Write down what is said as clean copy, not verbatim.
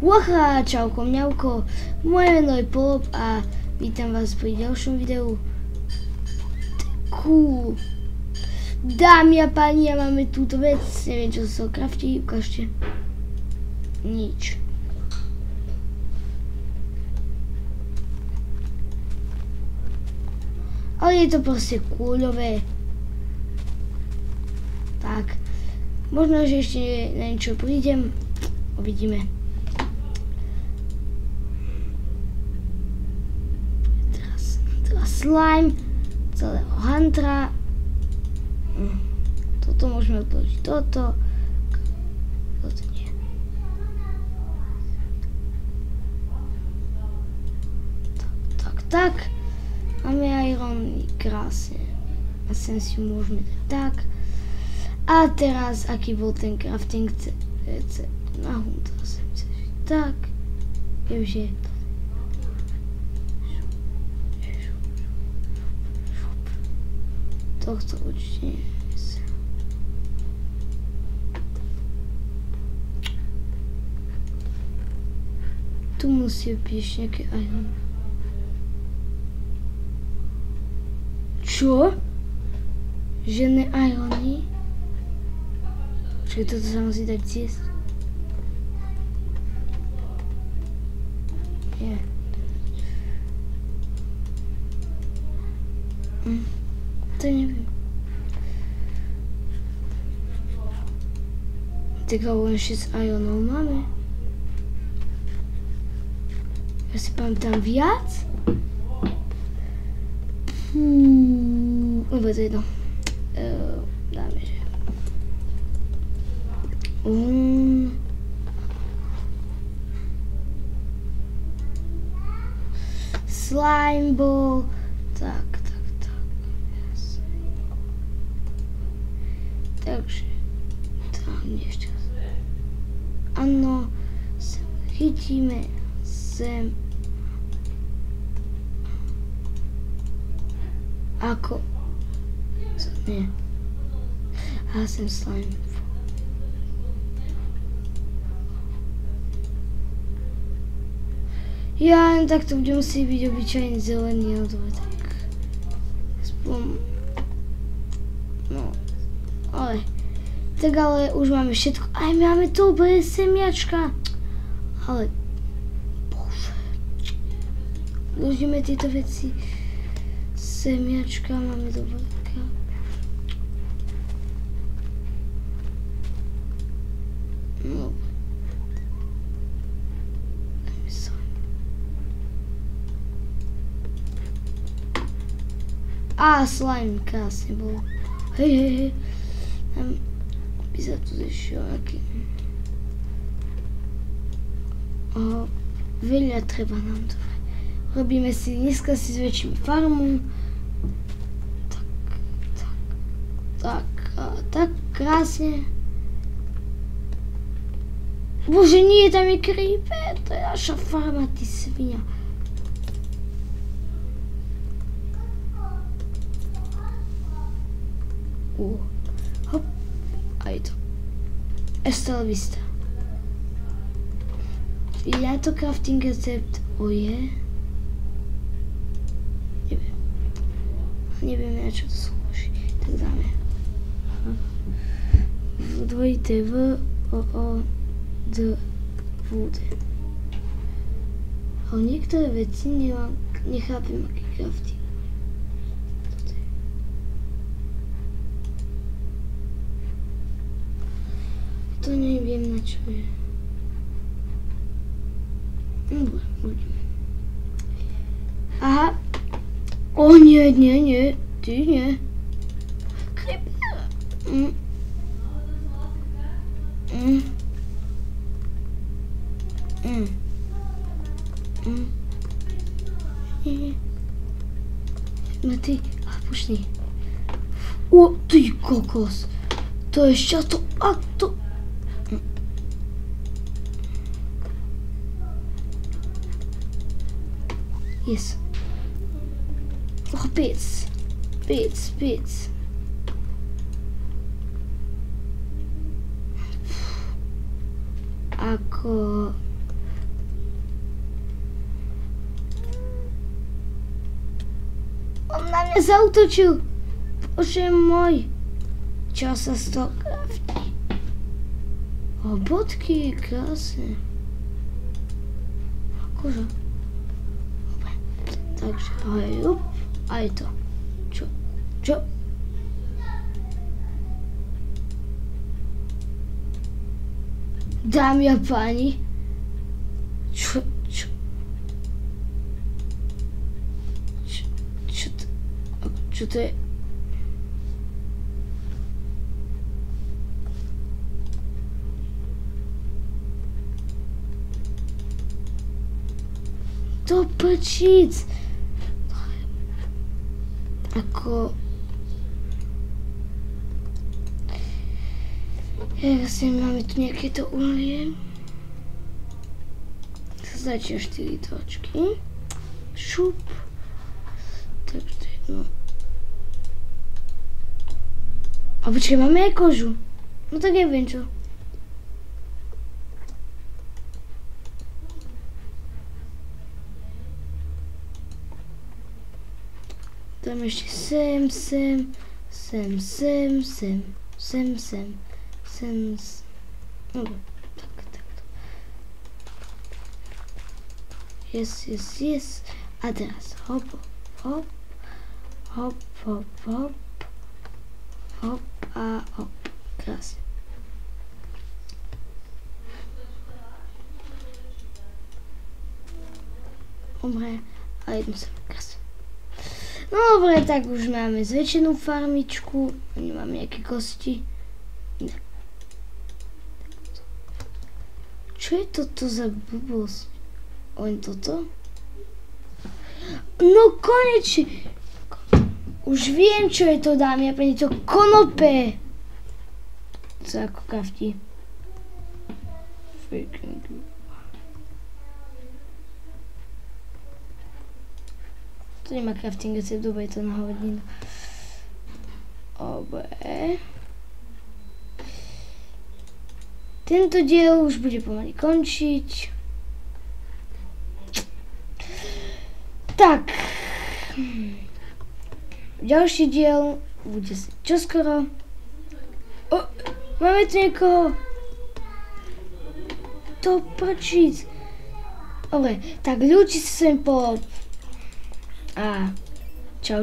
Wacha, čauko mňauko, moje meno je Pop a vítam vás pri ďalšom videu. Cool. Dámy a páni, ja máme túto vec, neviem čo sa kraftí, ukážte. Nič. Ale je to proste coolové. Tak, možno, že ešte na niečo prídem, uvidíme. Slime, celého Huntera. Toto môžeme odložiť, toto nie. Tak. Máme Iron, krásne. A sem si môžeme dať tak. A teraz, aký bol ten crafting recept na Huntera, sem si tak. Keďže tohto určite nie. Tu musí byť nejaké iron. Čo? Žiadne irony? Čiže toto sa musí dať zjesť. Nie. To neviem. Tak len 6 ionov máme. Ja si pamätám viac? Vôbec jedno. Dáme, že... Slime ball. Tak. Takže, tam ešte raz. Áno, sem chytíme, sem. Ako? Nie. A sem slime. Ja len takto bude musieť byť obyčajný zelený, ale dobre, tak. Aspoň... No. Ale už máme všetko. Aj máme dobré semiačka. Ale, bože. Vložíme tieto veci. Semiačka máme dobré. No. Á, slime, krásne bolo. Hej. By sa tu zešiel aký... Veľa treba nám to. Robíme si, dneska si zväčšíme farmu. Tak, krásne. Bože, nie, tam je creeper, to je naša farma, ty svinia. Hop. A je to. Hasta la vista. Je to crafting recept? Je? Neviem na čo to slúži. Tak dáme. Dvojité V, O, D, V, D. Ale niektoré veci nechápem, aký crafting. To neviem, na čo je. Dobre, uvidíme. Aha. O, nie. Ty nie. Creeper. No ty, pušni. O, ty kokos. To je šťasto. A to... Yes. Oh, bits. Ako... Zautočil. Bože môj. Čo sa z toho kraftí? O, bodky, krásne. Akože. Dobre. Takže, hej, aj to. Čo? Dámy a páni. Čo to je? To prčíc. Ako... Jasne, máme tu nejaké to uhlie. Začia 4 točky. Šup. Takže to je jedno. A počkej, máme aj kožu. No tak neviem čo. Dáme ešte sem. No, takto. Yes. A teraz hop. Hop a hop. Krásne. Dobre. A jednu sem. Krásne. No dobre, tak už máme zväčšenú farmičku. Nemáme nejaké kosti. Ne. Čo je toto za blbosť? Len toto? No konečne! Už viem, čo je to, dámy a páni, to konope! Co ako kafti? Freaking. To nemá crafting recept, dobre, je to na hodinu. Dobre. Tento diel už bude pomaly končiť. Tak. Ďalší diel bude čoskoro. O, máme tu niekoho. To prčíc. Dobre, tak ľúči sa sem po... A čau.